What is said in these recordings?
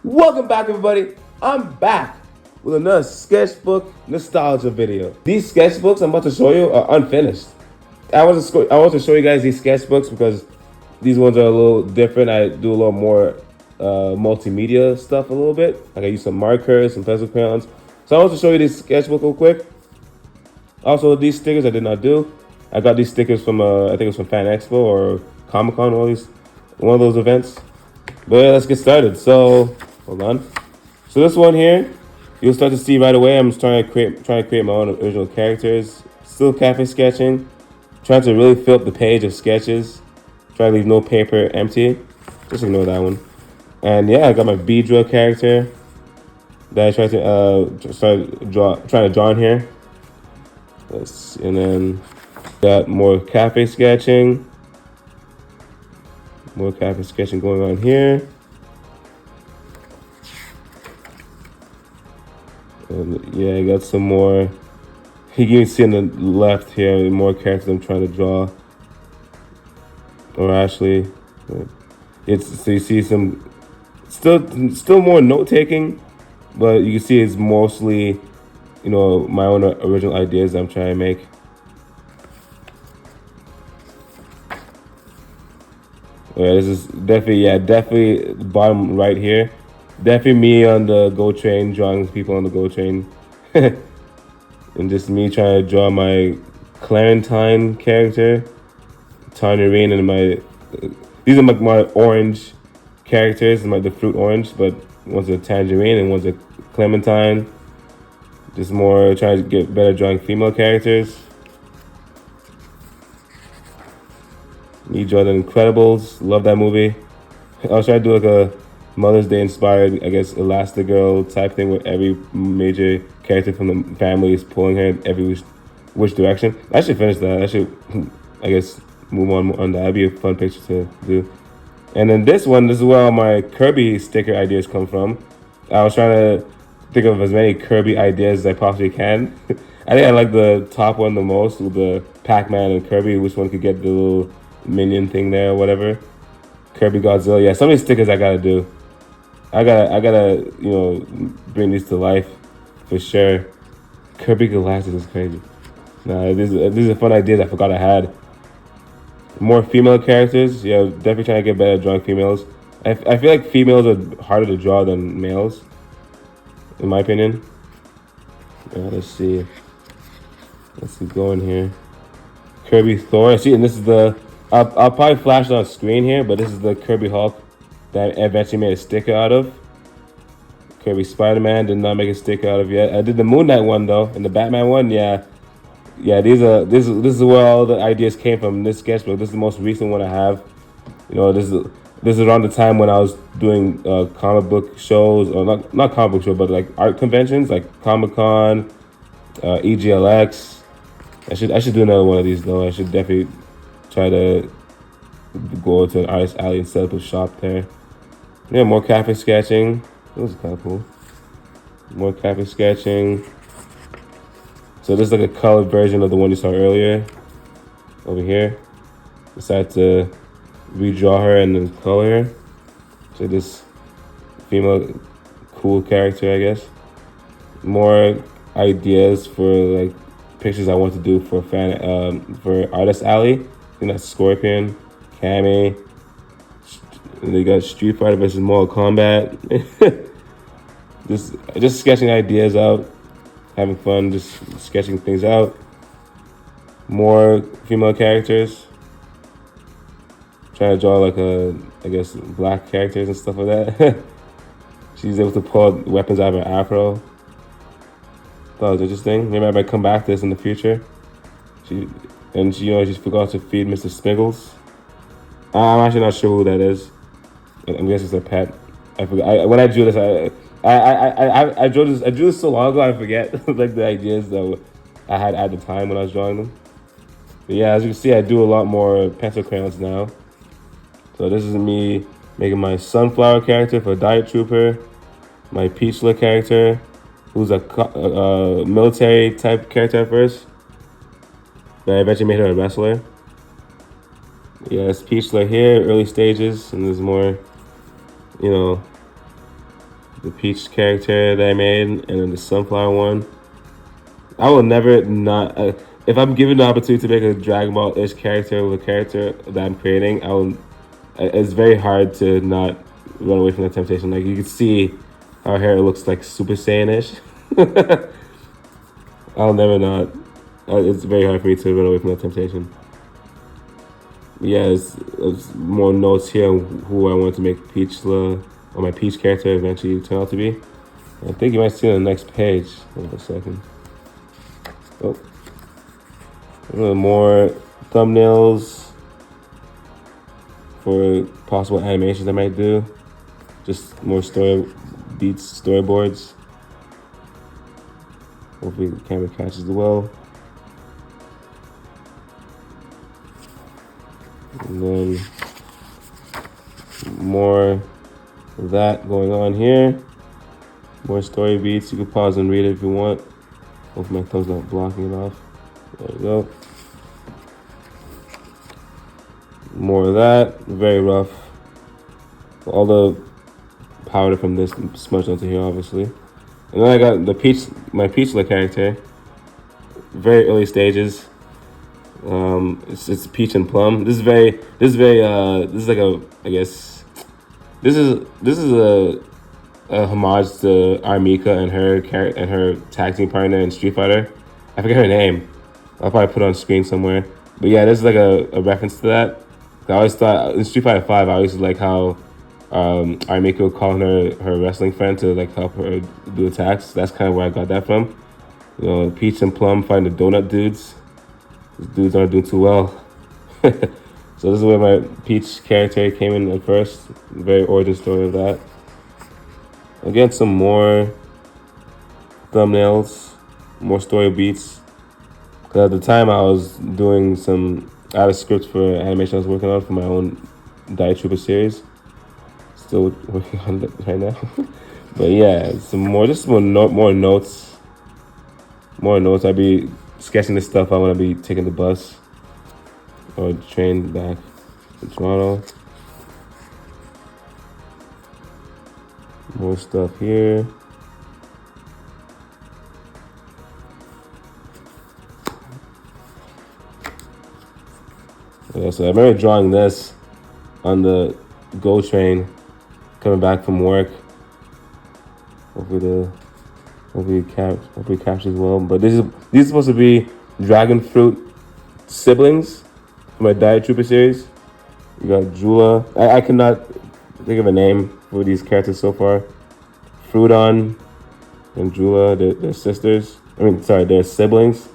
Welcome back, everybody. I'm back with another sketchbook nostalgia video. These sketchbooks I'm about to show you are unfinished. I want to show you guys these sketchbooks because these ones are a little different. I do a little more multimedia stuff a little bit. Like I use some markers, some pencil crayons. So I want to show you this sketchbook real quick. Also, these stickers I did not do. I got these stickers from I think it was from Fan Expo or Comic Con, one of those events. But yeah, let's get started. So hold on. So this one here, you'll start to see right away. I'm just trying to create my own original characters. Still cafe sketching. Trying to really fill up the page of sketches. Try to leave no paper empty. Just ignore that one. And yeah, I got my B drill character that I tried to trying to draw in here. And then got more cafe sketching. More cafe sketching going on here. And yeah, I got some more. You can see on the left here more characters I'm trying to draw. Or actually, so you see some still more note taking, but you can see it's mostly, my own original ideas I'm trying to make. Yeah, this is definitely the bottom right here. Definitely me on the GO train, drawing people on the GO train. And just me trying to draw my Clarentine character, Tangerine, and these are my orange characters, the fruit orange, but one's a Tangerine and one's a Clementine. Just more trying to get better drawing female characters. Me draw The Incredibles, love that movie. I was trying to do like a Mother's Day inspired, I guess, Elastigirl type thing where every major character from the family is pulling her in every which direction. I should finish that. I should, I guess, move on that. That'd be a fun picture to do. And then this is where all my Kirby sticker ideas come from. I was trying to think of as many Kirby ideas as I possibly can. I think I like the top one the most with the Pac-Man and Kirby. Which one could get the little minion thing there or whatever. Kirby Godzilla. Yeah, some of these stickers I gotta do. I gotta, bring these to life for sure. Kirby Galactus is crazy. Nah, these are fun ideas I forgot I had. More female characters. Yeah, definitely trying to get better at drawing females. I feel like females are harder to draw than males, in my opinion. Yeah, let's see. Let's keep going here. Kirby Thor. See, and this is the. I'll probably flash it on screen here, but this is the Kirby Hulk that I eventually made a sticker out of. Kirby Spider-Man did not make a sticker out of yet. I did the Moon Knight one though, and the Batman one, yeah. This is where all the ideas came from. This sketchbook. This is the most recent one I have. This is around the time when I was doing comic book shows, or not comic book show, but like art conventions, like Comic Con, EGLX. I should do another one of these though. I should definitely try to go to an artist alley and set up a shop there. Yeah, more cafe sketching. That was kind of cool. More cafe sketching. So this is like a colored version of the one you saw earlier. Over here. Decided to redraw her and then color her. So this female cool character, I guess. More ideas for like pictures I want to do for for artist alley. I think that's Scorpion, Cammy. They got Street Fighter versus Mortal Kombat. just sketching ideas out, having fun, just sketching things out. More female characters. Trying to draw like I guess black characters and stuff like that. She's able to pull weapons out of her afro. Thought it was interesting. Maybe I might come back to this in the future. She forgot to feed Mr. Smiggles. I'm actually not sure who that is. I'm guessing it's a pet. I forgot. When I drew this, I drew this so long ago. I forget like the ideas that I had at the time when I was drawing them. But yeah, as you can see, I do a lot more pencil crayons now. So this is me making my Sunflower character for Diet Trooper, my Peachler character, who's a military type character at first. But I eventually made her a wrestler. Yeah, it's Peachler here, early stages, and there's more, the Peach character that I made, and then the Sunflower one. I will never not. If I'm given the opportunity to make a Dragon Ball-ish character with a character that I'm creating, I will. It's very hard to not run away from the temptation. Like you can see how her hair looks like Super Saiyan-ish. I'll never not. It's very hard for me to run away from that temptation. Yeah, it's more notes here on who I want to make Peach, or my Peach character eventually turn out to be. I think you might see it on the next page. Hold on a second. Oh, a little more thumbnails for possible animations I might do. Just more storyboards. Hopefully the camera catches it well. And then more of that going on here. More story beats. You can pause and read it if you want. Hopefully my thumb's not blocking it off. There we go. More of that. Very rough. All the powder from this smudged onto here, obviously. And then I got my Peachlet character. Very early stages. It's Peach and Plum. This is like a, I guess, this is a homage to Armika and her tag team partner in Street Fighter. I forget her name. I'll probably put it on screen somewhere. But yeah, this is like a reference to that. I always thought in Street Fighter 5, I always like how Armika would call her wrestling friend to like help her do attacks. That's kind of where I got that from. You know, Peach and Plum find the donut dudes. These dudes aren't doing too well. So this is where my Peach character came in at first. Very origin story of that. Again, some more thumbnails, more story beats. Because at the time I had a script for animation I was working on for my own Diet Trooper series. Still working on it right now. But yeah, just more notes. More notes. I'd be sketching this stuff out when I'd be taking the bus or train back to Toronto. More stuff here. Yeah, so I remember drawing this on the GO train coming back from work. Hopefully captures well. But these are supposed to be dragon fruit siblings from my Diet Trooper series. You got Jula. I cannot think of a name for these characters so far. Fruiton and Jula, they're sisters. They're siblings,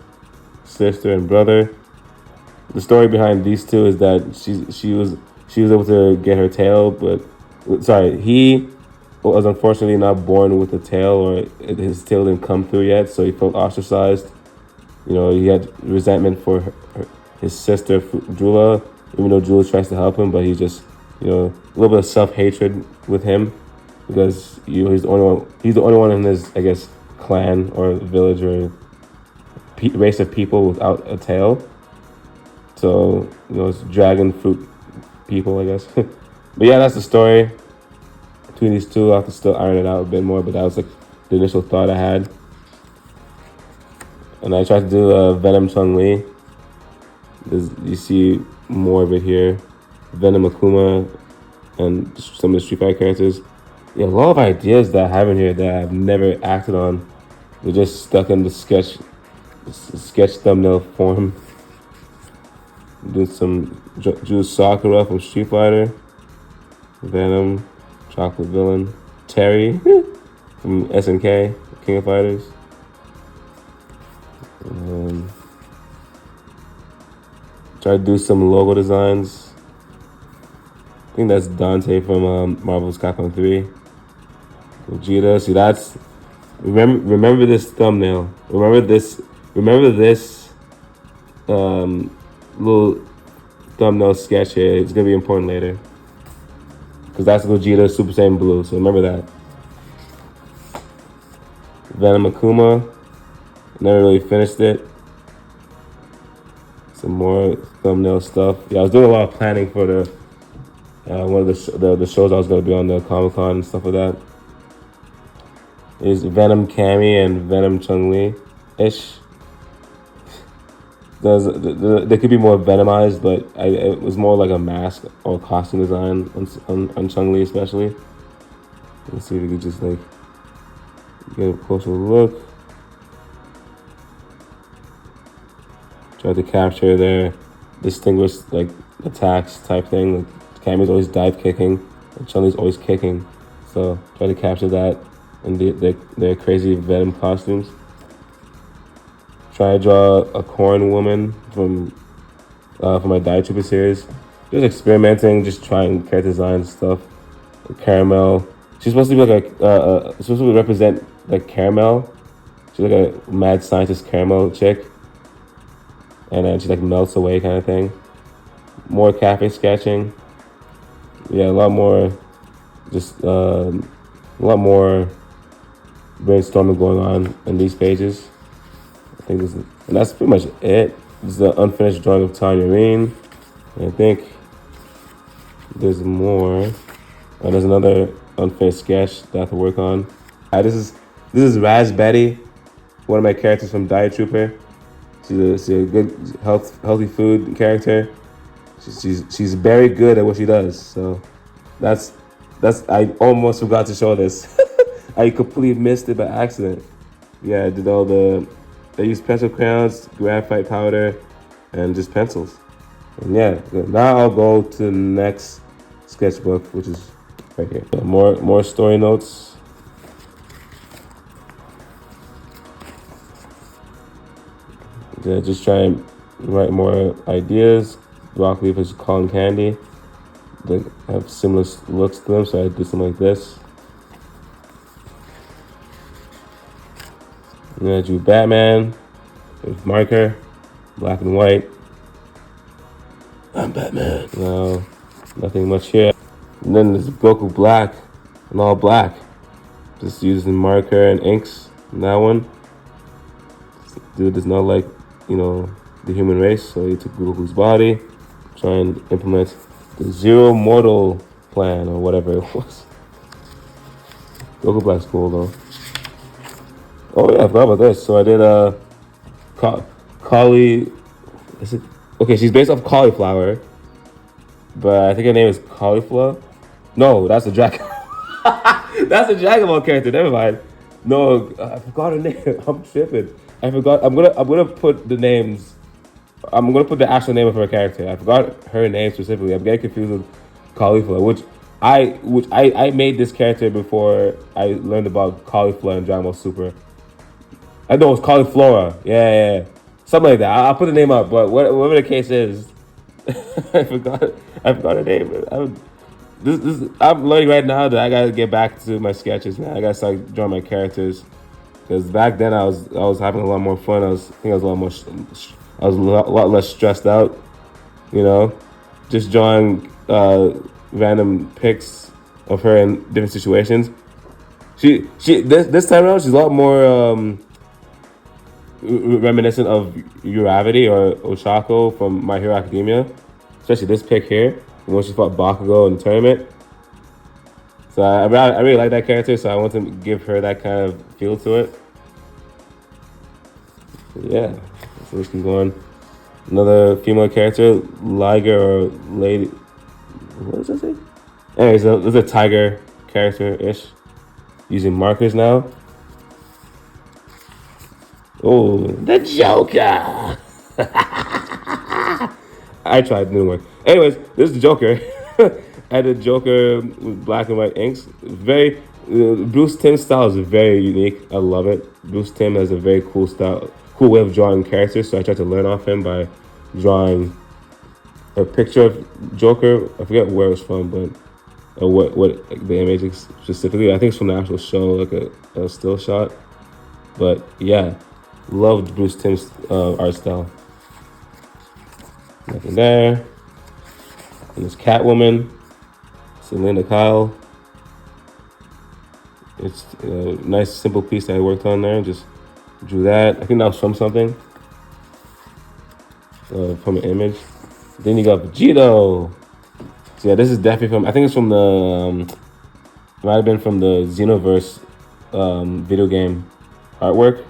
sister and brother. The story behind these two is that she was able to get her tail, but he was unfortunately not born with a tail, or his tail didn't come through yet, so he felt ostracized. You know, he had resentment for his sister Jula, even though Jula tries to help him, but he's just, a little bit of self-hatred with him because he's the only one in his, I guess, clan or village or race of people without a tail. So, it's dragon fruit people, I guess. But yeah, that's the story between these two. I'll have to still iron it out a bit more, but that was like the initial thought I had. And I tried to do Venom Chun-Li. You see more of it here. Venom Akuma and some of the Street Fighter characters. Yeah, a lot of ideas that I have in here that I've never acted on. They're just stuck in the sketch thumbnail form. Did some Drew Sakura from Street Fighter, Venom, Chocolate Villain, Terry from SNK, King of Fighters. Try to do some logo designs. I think that's Dante from Marvel's Capcom 3. Vegeta. See, that's remember this thumbnail. Remember this little thumbnail sketch here. It's gonna be important later because that's Gogeta Super Saiyan Blue. So remember that. Venom Akuma. Never really finished it. Some more thumbnail stuff. Yeah, I was doing a lot of planning for one of the shows I was gonna be on, the Comic-Con and stuff like that. is Venom Cammy and Venom Chun-Li ish. They could be more venomized, but it was more like a mask or costume design on Chun-Li especially. Let's see if we could just like get a closer look. Try to capture their distinguished like attacks type thing. Like Cammy's always dive kicking, and Chun-Li's always kicking. So try to capture that in their crazy Venom costumes. Try to draw a corn woman from my Diet Trooper series. Just experimenting, just trying character design stuff. Caramel. She's supposed to be like supposed to represent like caramel. She's like a mad scientist caramel chick, and then she like melts away kind of thing. More cafe sketching. Yeah, a lot more. Just a lot more brainstorming going on in these pages. I think this is, and that's pretty much it. This is the unfinished drawing of Tanya Reen. And I think there's more. Oh, there's another unfinished sketch that I have to work on. This is Raz Betty, one of my characters from Diet Trooper. She's a good healthy food character. She's very good at what she does. So that's I almost forgot to show this. I completely missed it by accident. Yeah, I did I used pencil crayons, graphite powder, and just pencils. And yeah, now I'll go to the next sketchbook, which is right here. So more story notes. Yeah, just try and write more ideas. Broccoli versus cotton candy. They have similar looks to them, so I did something like this. And then I drew Batman with marker, black and white. I'm Batman. No, nothing much here. And then there's Goku Black and all black. Just using marker and inks in that one. Dude does not like, the human race, so he took Goku's body, try and implement the zero mortal plan or whatever it was. Goku Black's cool though. Oh yeah, I forgot about this. So I did Collie. Is it okay? She's based off cauliflower, but I think her name is Cauliflower. No, that's a dragon. That's a Dragon Ball character. Never mind. No, I forgot her name. I'm tripping. I forgot. I'm gonna put the names. I'm gonna put the actual name of her character. I forgot her name specifically. I'm getting confused with Cauliflower, which I made this character before I learned about Cauliflower and Dragon Ball Super. I know it's Cauliflower. Yeah. Something like that. I'll put the name up, but whatever the case is, I forgot her name. I'm learning right now that I gotta get back to my sketches, man. I gotta start drawing my characters, because back then I was having a lot more fun. I was a lot less stressed out. Just drawing random pics of her in different situations. This time around she's a lot more reminiscent of Uravity or Oshako from My Hero Academia, especially this pic here when she fought Bakugo in the tournament. So I really like that character, so I want to give her that kind of feel to it. Yeah, so let's keep going. Another female character, Liger or Lady. What does that say? Anyways, there's a tiger character-ish. Using markers now. Oh, the Joker! I tried, it didn't work. Anyways, this is the Joker. I had a Joker with black and white inks. Very Bruce Timm's style is very unique. I love it. Bruce Timm has a very cool style, cool way of drawing characters. So I tried to learn off him by drawing a picture of Joker. I forget where it was from, but what like, the image specifically. I think it's from the actual show, like a still shot. But yeah, loved Bruce Timm's art style. Nothing there. And this Catwoman, Selena Kyle. It's a nice simple piece that I worked on there. Just drew that. I think that was from something. From an image. Then you got Vegito. So yeah, this is definitely from, I think it's from the, it might have been from the Xenoverse video game artwork,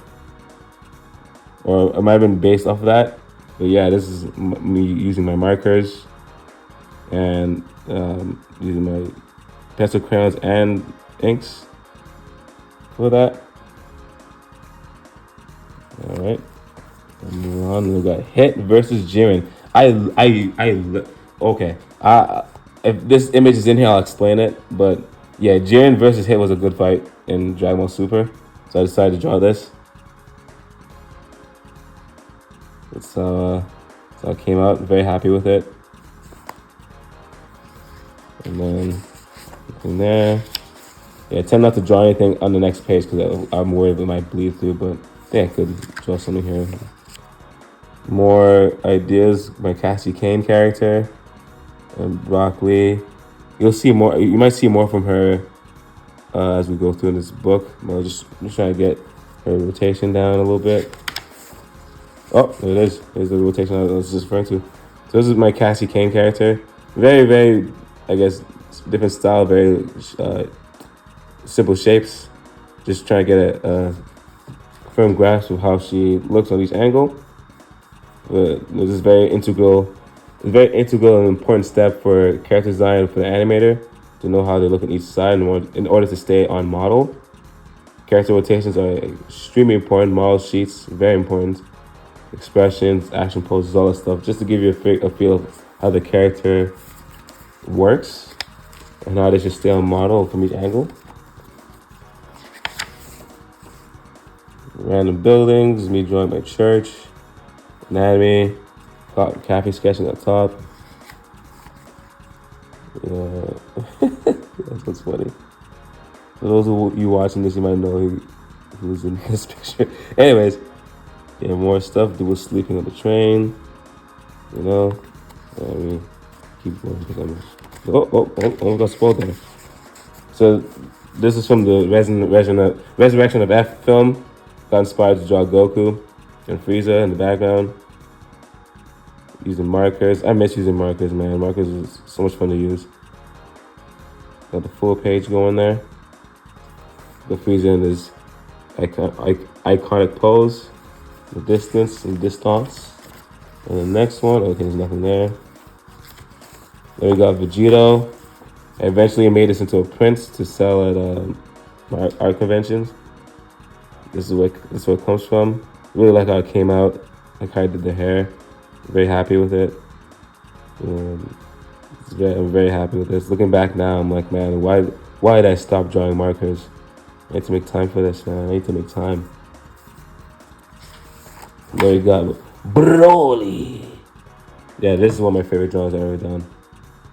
or it might have been based off of that. But yeah, this is me using my markers and using my pencil crayons and inks for that. All right, move on. We got Hit versus Jiren. Okay. If this image is in here, I'll explain it. But yeah, Jiren versus Hit was a good fight in Dragon Ball Super, so I decided to draw this. So it came out. Very happy with it. And then in there, yeah, I tend not to draw anything on the next page because I'm worried it might bleed through. But I think I could draw something here. More ideas. My Cassie Kane character and Broccoli. You'll see more. You might see more from her as we go through in this book. But just trying to get her rotation down a little bit. Oh, there it is. There's the rotation I was just referring to. So this is my Cassie Kane character. Very, very, I guess, different style. Very simple shapes. Just trying to get a firm grasp of how she looks on each angle. But this is very integral. It's a very integral and important step for character design for the animator to know how they look on each side in order to stay on model. Character rotations are extremely important. Model sheets, very important. Expressions, action poses, all that stuff, just to give you a feel of how the character works and how they should stay on model from each angle. Random buildings, me drawing my church, anatomy, cafe sketching at the top. Yeah, that's what's funny. For those of you watching this, you might know who's in this picture. Anyways. Yeah, more stuff. They were sleeping on the train, you know. And we keep going because I'm got spoiled there. So this is from the Resurrection of F film. Got inspired to draw Goku and Frieza in the background. Using markers. I miss using markers, man. Markers is so much fun to use. Got the full page going there. The Frieza in his iconic pose. The distance and distance. And the next one, okay, there's nothing there. Then we got Vegito. I eventually made this into a print to sell at art conventions. This is where it comes from. Really like how it came out. Like how I did the hair. Very happy with it. I'm very happy with this. Looking back now, I'm like, man, why did I stop drawing markers? I need to make time for this, man. I need to make time. There you go, Broly. Yeah, this is one of my favorite drawings I've ever done.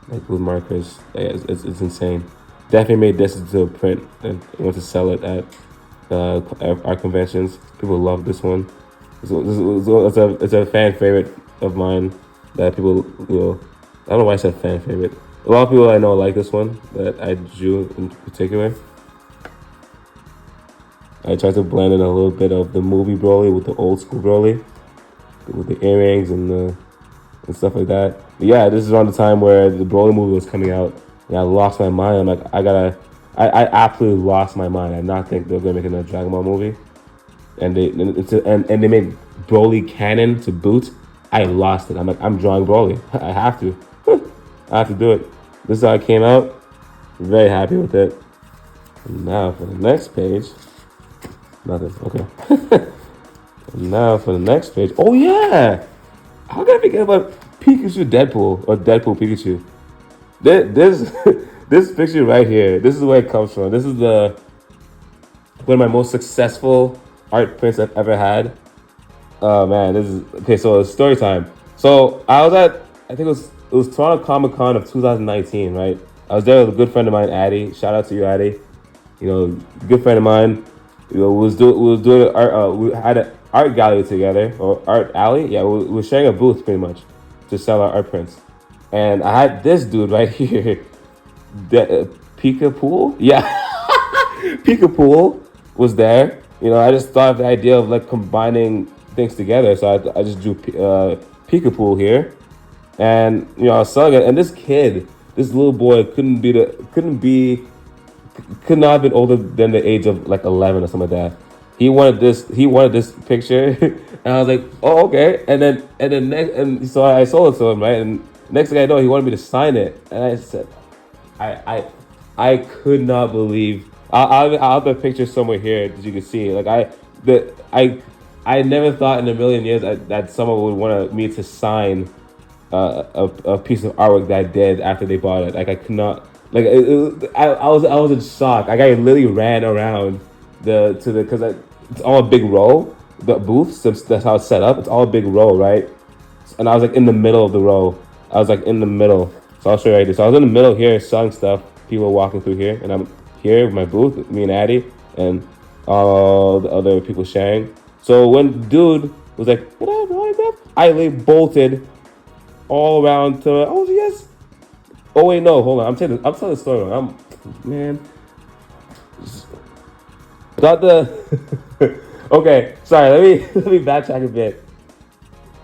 Like with markers, it's insane. Definitely made this into a print and went to sell it at art conventions. People love this one. It's a fan favorite of mine that people, I don't know why I said fan favorite. A lot of people I know like this one that I drew in particular. I tried to blend in a little bit of the movie Broly with the old school Broly, with the earrings and stuff like that. But yeah, this is around the time where the Broly movie was coming out, and I lost my mind. I'm like, I absolutely lost my mind. I did not think they were gonna make another Dragon Ball movie, and they made Broly canon to boot. I lost it. I'm like, I'm drawing Broly. I have to. I have to do it. This is how it came out. Very happy with it. And now for the next page. Nothing. Okay. And now for the next page. Oh yeah! How can I forget about Pikachu Deadpool or Deadpool Pikachu? This picture right here. This is where it comes from. This is one of my most successful art prints I've ever had. Oh man, this is okay. So it's story time. So I was at, I think it was Toronto Comic Con of 2019, right? I was there with a good friend of mine, Addy. Shout out to you, Addy. Good friend of mine. We had an art gallery together, or art alley. Yeah, we were sharing a booth pretty much to sell our art prints. And I had this dude right here, Pika Pool. Yeah, Pika Pool was there. I just thought of the idea of like combining things together. So I just drew Pika Pool here, and I was selling it. And this little boy couldn't be could not have been older than the age of like 11 or something like that. He wanted this picture, and I was like, oh, okay. And then next, and so I sold it to him, right? And next thing I know, he wanted me to sign it, and I said, I I could not believe. I'll have the picture somewhere here that you can see. Like the I never thought in a million years that someone would want me to sign a piece of artwork that I did after they bought it. Like I could not. Like I was in shock. Like I literally ran around because it's all a big row. The booths, that's how it's set up. It's all a big row, right? And I was like in the middle of the row. I was like in the middle. So I'll show you right here. So I was in the middle here selling stuff. People were walking through here, and I'm here with my booth, me and Addie, and all the other people sharing. So when dude was like, "What up, I like bolted all around to. Oh yes. Oh wait, no, hold on. I'm telling the story wrong. Man. Got the. Okay, sorry. Let me backtrack a bit.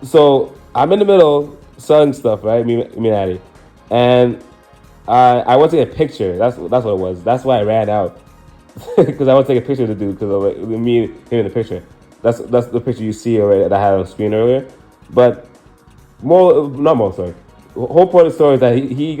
So I'm in the middle selling stuff, right? Me and Addie, and I want to take a picture. That's what it was. That's why I ran out because I want to take a picture of the dude because of like, me him in the picture. That's the picture you see already that I had on screen earlier. But not more. Sorry. The whole point of the story is that he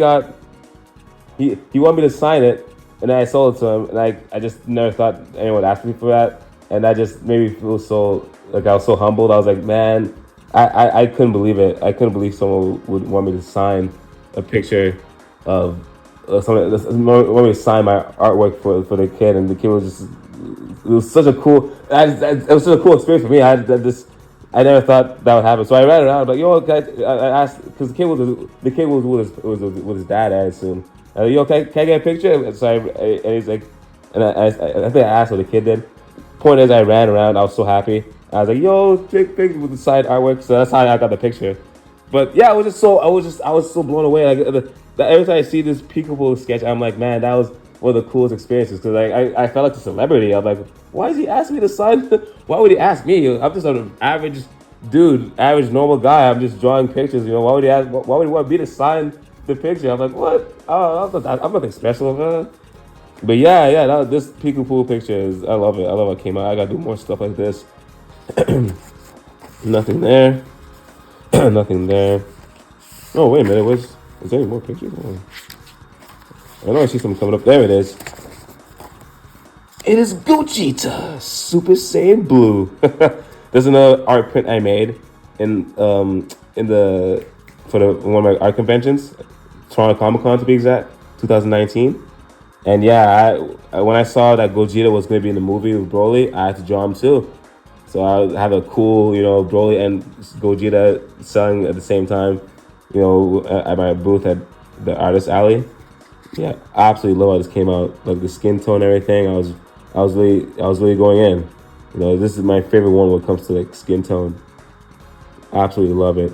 wanted me to sign it, and then I sold it to him, and I just never thought anyone would ask me for that, and that just made me feel so like I was so humbled. I was like, man, I couldn't believe it. I couldn't believe someone would want me to sign a picture of someone want me to sign my artwork for the kid, and the kid was just it was such a cool it was such a cool experience for me. I never thought that would happen. So I ran around like, yo, I asked because the kid was with his dad, I assume. Yo, can I get a picture? So and he's like, and I think I asked what the kid did. Point is, I ran around. I was so happy. I was like, yo, take pictures with the side artwork. So that's how I got the picture. But yeah, I was so blown away. Like every time I see this peekaboo sketch, I'm like, man, that was one of the coolest experiences because I felt like a celebrity. I'm like, why does he ask me to sign? Why would he ask me? I'm just an average dude, average normal guy. I'm just drawing pictures. Why would he ask? Why would he want me to sign the picture? I'm like, what? Oh, I'm nothing special, man. But yeah, this peekaboo picture I love it. I love how it came out. I gotta do more stuff like this. Nothing there. Nothing there. Oh, wait a minute. Is there any more pictures? Oh. I know I see something coming up. There it is. It is Gogeta Super Saiyan Blue. There's another art print I made for one of my art conventions, Toronto Comic Con to be exact, 2019. And yeah, when I saw that Gogeta was going to be in the movie with Broly, I had to draw him too. So I have a cool, Broly and Gogeta selling at the same time, at my booth at the Artist Alley. Yeah, I absolutely love how this came out. Like the skin tone and everything. I was really going in. This is my favorite one when it comes to like skin tone. Absolutely love it.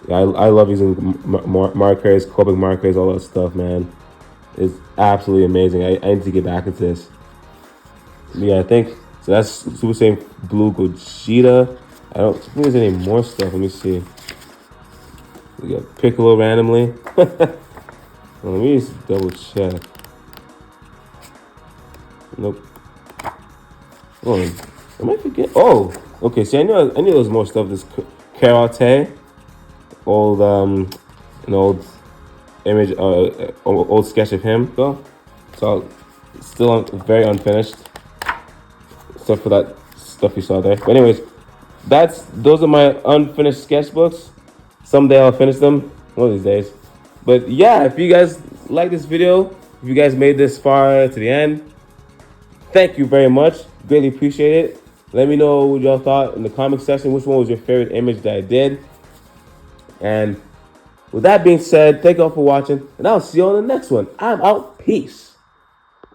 Yeah, I love using markers, Copic markers, all that stuff, man. It's absolutely amazing. I need to get back into this. Yeah, I think so. That's Super Saiyan Blue Gogeta. I don't think there's any more stuff. Let me see. We got Piccolo randomly. Well, let me just double check. Nope. Oh, am I forgetting? Oh, okay. See, I knew there was more stuff. This karate, old an old image, old sketch of him though. So still very unfinished. Except for that stuff you saw there. But anyways, those are my unfinished sketchbooks. Someday I'll finish them. One of these days. But yeah, if you guys like this video, if you guys made this far to the end, thank you very much. Greatly appreciate it. Let me know what y'all thought in the comment section. Which one was your favorite image that I did? And with that being said, thank you all for watching, and I'll see you on the next one. I'm out. Peace.